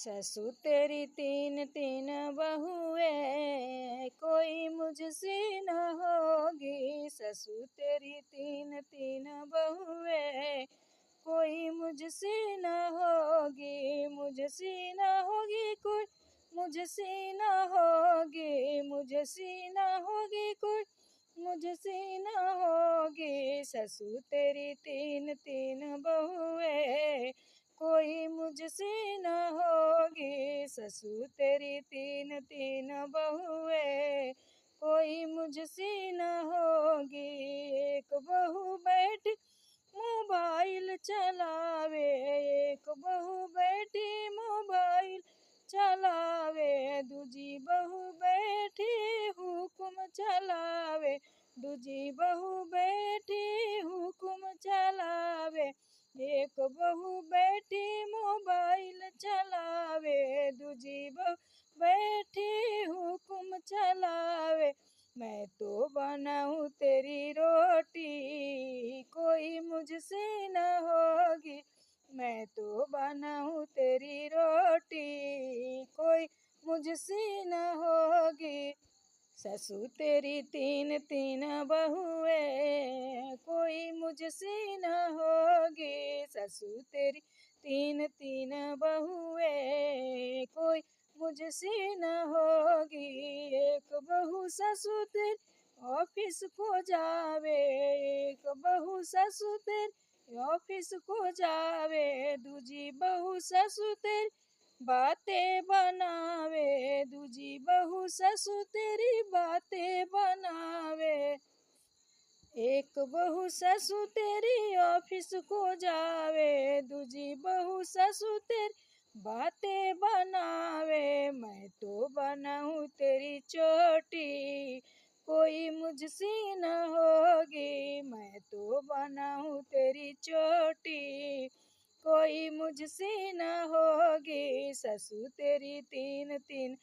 ससुर तेरी तीन तीन बहुएं, कोई मुझसे न होगी। ससुर तेरी तीन तीन बहुएं, कोई मुझसे न होगी। मुझसे न होगी कोई, मुझसे न होगी। मुझसे न होगी कोई, मुझसे न होगी। ससुर तेरी तीन तीन बहुएं, कोई मुझसे न होगी। ससुर तेरी तीन तीन बहुएं, कोई मुझसे न होगी। एक बहू बैठी मोबाइल चलावे, एक बहू बैठी मोबाइल चलावे। दूजी बहू बैठी हुक्म चलावे, दूजी बहू बैठी हुक्म चलावे। एक बहू बैठी मोबाइल चलावे, दूजी बहू बैठी हुक्म चलावे। मैं तो बनाऊं तेरी रोटी, कोई मुझसे न होगी। मैं तो बनाऊं तेरी रोटी, कोई मुझसे न होगी। ससुर तेरी तीन तीन बहुएं, कोई मुझसे न होगी। ससुर तेरी तीन तीन बहुएं, कोई मुझसे न होगी। एक बहू ससुर तेरी ऑफिस को जावे, एक बहू ससुर तेरी ऑफिस को जावे। दूजी बहू ससुर तेरी बातें बनावे, दूजी बहू ससुर तेरी बातें बनावे। एक बहू ससुर तेरी ऑफिस को जावे, दूजी बहू ससुर तेरी बातें बनावे। मैं तो बनाऊं तेरी चोटी, कोई मुझसे न होगी। मैं तो बनाऊं तेरी चोटी, कोई मुझसे न होगी। ससुर तेरी तीन तीन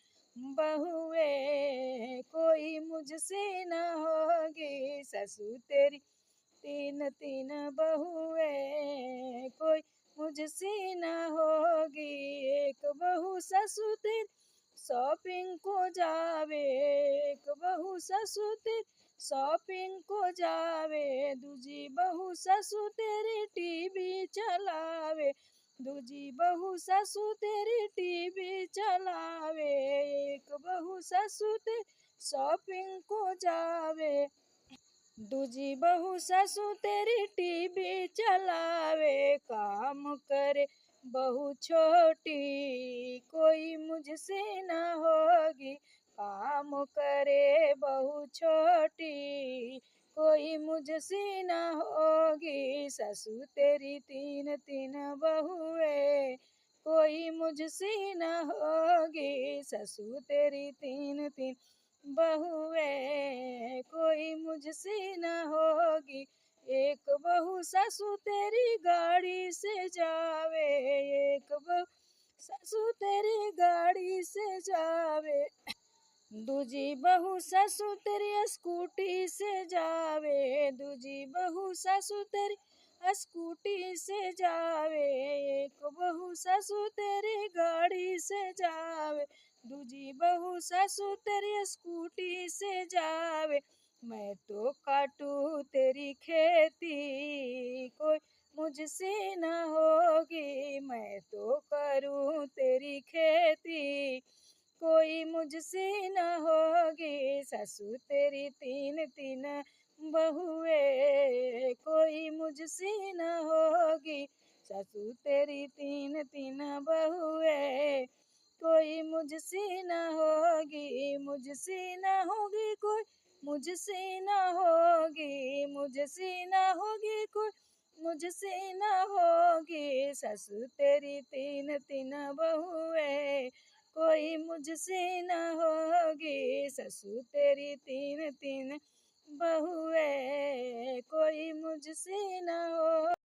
बहुएं, कोई मुझसे न होगी। ससुर तेरी तीन तीन बहुएं, कोई मुझसे न होगी। एक बहू ससुर तेरी शॉपिंग को जावे, एक बहू ससुर तेरी शॉपिंग को जावे। दूजी बहू ससुर तेरी टीवी चलावे, दूजी बहू ससुर तेरी टीवी चलावे। एक बहू ससुर तेरी शॉपिंग को जावे, दूजी बहू ससुर तेरी टीवी चलावे। काम करे बहू छोटी, कोई मुझसे न होगी। काम करे बहू छोटी, कोई मुझसे न होगी। ससुर तेरी तीन तीन बहुएं, कोई मुझसे न होगी। ससुर तेरी तीन तीन बहुएं, कोई मुझसे न होगी। एक बहू ससुर तेरी गाड़ी से जावे, एक बहू ससुर तेरी गाड़ी से जावे। दूजी बहू ससुर तेरी स्कूटी से जावे, दूजी बहू ससुर तेरी स्कूटी से जावे। एक बहू ससुर तेरी गाड़ी से जावे, दूजी बहू ससुर तेरी स्कूटी से जावे। मैं तो काटू तेरी खेती, कोई मुझसे न होगी। मैं तो करूँ तेरी खेती, कोई मुझसे न होगी। ससुर तेरी तीन तीन बहुएं, कोई मुझसे न होगी। ससुर तेरी तीन तीन बहुएं, कोई मुझसे न होगी। मुझसे न होगी कोई, मुझसे न होगी। मुझसे न होगी कोई, मुझसे न होगी। ससुर तेरी तीन तीन बहुएं, कोई मुझसे न होगी। ससुर तेरी तीन तीन बहुएं, कोई मुझसे न हो।